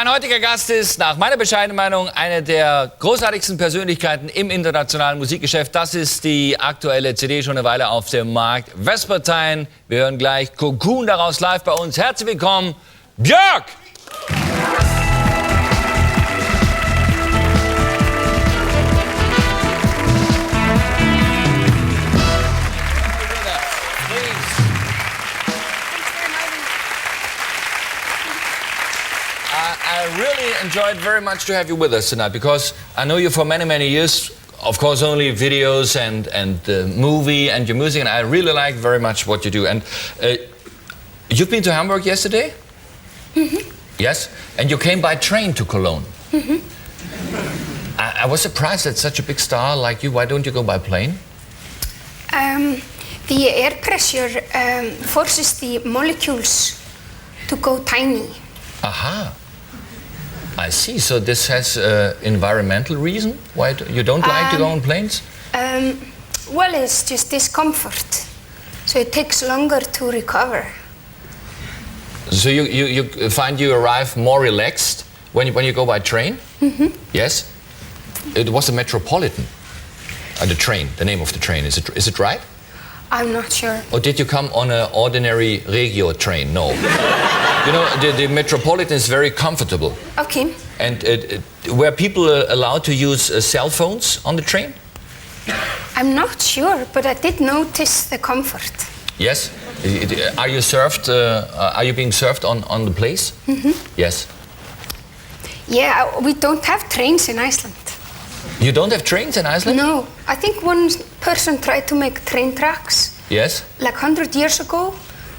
Mein heutiger Gast ist nach meiner bescheidenen Meinung eine der großartigsten Persönlichkeiten im internationalen Musikgeschäft. Das ist die aktuelle CD, schon eine Weile auf dem Markt. Vespertine. Wir hören gleich Cocoon daraus live bei uns. Herzlich willkommen, Björk! I really enjoyed very much to have you with us tonight because I know you for many, many years. Of course, only videos and movie and your music, and I really like very much what you do. And you've been to Hamburg yesterday? Mm-hmm. Yes? And you came by train to Cologne? Mm-hmm. I was surprised that such a big star like you, why don't you go by plane? The air pressure forces the molecules to go tiny. Aha. I see. So this has environmental reason why you don't like to go on planes? Well, it's just discomfort. So it takes longer to recover. So you find you arrive more relaxed when you go by train? Mm-hmm. Yes? It was a Metropolitan, the train, the name of the train. Is it right? I'm not sure. Or did you come on an ordinary Regio train? No. You know, the Metropolitan is very comfortable. Okay. And were people allowed to use cell phones on the train? I'm not sure, but I did notice the comfort. Yes? Are you served? Are you being served on the place? Mm-hmm. Yes. Yeah, we don't have trains in Iceland. You don't have trains in Iceland? No. I think one person tried to make train tracks. Yes? Like 100 years ago.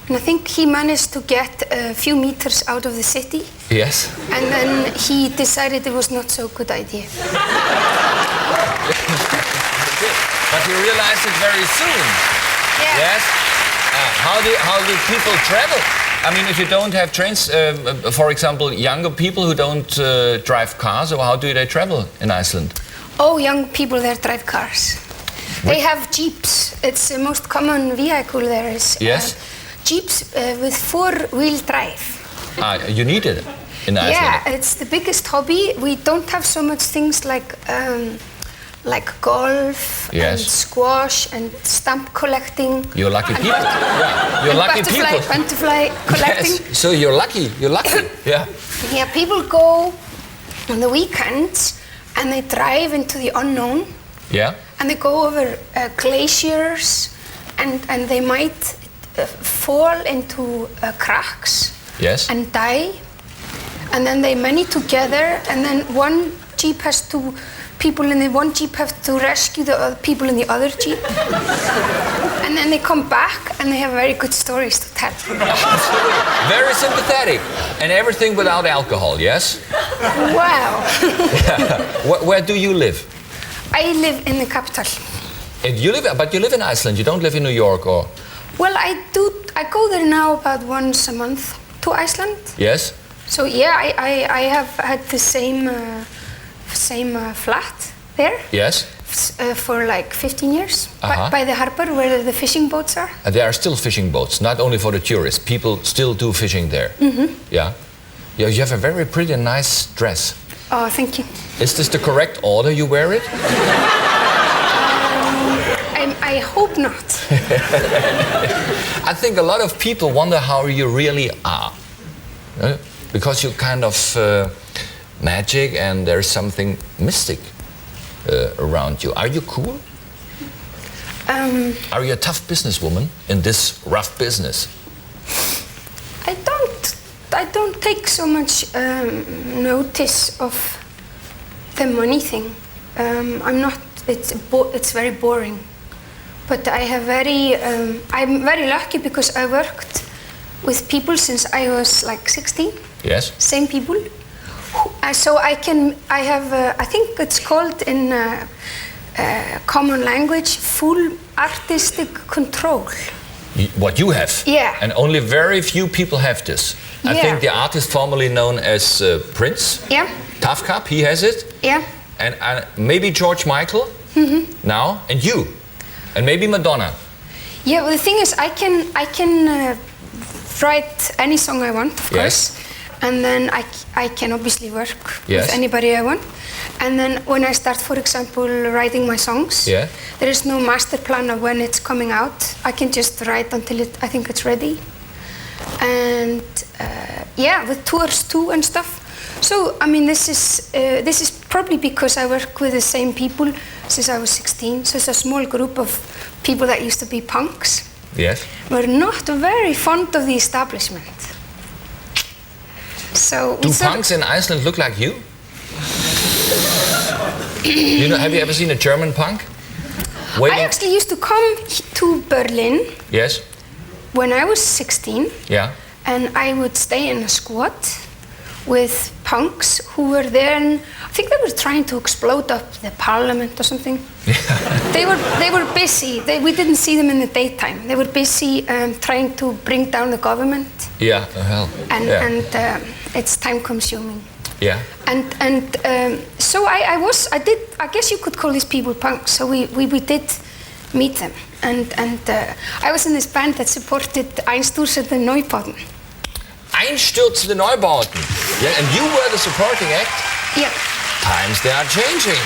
And I think he managed to get a few meters out of the city. Yes. And then he decided it was not so good idea. But you realized it very soon. Yeah. Yes? How do people travel? I mean, if you don't have trains, for example, younger people who don't drive cars, or how do they travel in Iceland? Oh, young people there drive cars. What? They have jeeps. It's the most common vehicle there is. Yes. Jeeps with four-wheel drive. You need it in Iceland. Yeah, it's the biggest hobby. We don't have so much things like golf and squash and stamp collecting. You're lucky people. Yeah, you're lucky people. Butterfly collecting. Yes. So you're lucky. You're lucky. Yeah. Yeah, people go on the weekends and they drive into the unknown. Yeah. And they go over glaciers, and they might fall into cracks. Yes. And die. And then they many together, and then one jeep has to. People in the one jeep have to rescue the other people in the other jeep. And then they come back and they have very good stories to tell. Very sympathetic. And everything without alcohol, yes? Wow. Yeah. Where do you live? I live in the capital. And but you live in Iceland, you don't live in New York, or? Well, I do. I go there now about once a month to Iceland. Yes? So yeah, I have had the same flat there. Yes. For like 15 years, by the harbor where the fishing boats are. There are still fishing boats, not only for the tourists. People still do fishing there. Mm-hmm. Yeah. Yeah. You have a very pretty and nice dress. Oh, thank you. Is this the correct order you wear it? I hope not. I think a lot of people wonder how you really are. Because you're kind of magic and there's something mystic around you. Are you cool? Are you a tough businesswoman in this rough business? I don't take so much notice of the money thing. I'm not. It's very boring. But I'm very lucky because I worked with people since I was like 16. Yes. Same people. So I have, I think it's called in common language, full artistic control. What you have? Yeah. And only very few people have this. Yeah. I think the artist formerly known as Prince. Yeah. Tough Cup, he has it. Yeah. And maybe George Michael now, and you. And maybe Madonna. Yeah, well, the thing is, I can write any song I want, of course. and then I can obviously work Yes. with anybody I want. And then when I start, for example, writing my songs, Yeah. there is no master plan of when it's coming out. I can just write until I think it's ready. And yeah, with tours too and stuff. So I mean, this is probably because I work with the same people since I was 16. So it's a small group of people that used to be punks. Yes. We're not very fond of the establishment. So Do punks in Iceland look like you? You know, have you ever seen a German punk? I actually used to come to Berlin Yes. when I was 16, Yeah. and I would stay in a squad with punks who were there, and I think they were trying to explode up the parliament or something. They were busy. We didn't see them in the daytime. They were busy trying to bring down the government. Yeah. Oh, hell. And it's time consuming. Yeah. And so I guess you could call these people punks. So we did meet them, and I was in this band that supported Einstürzende Neubauten. Einstürzende Neubauten. Yeah, and you were the supporting act? Yeah. Times they are changing.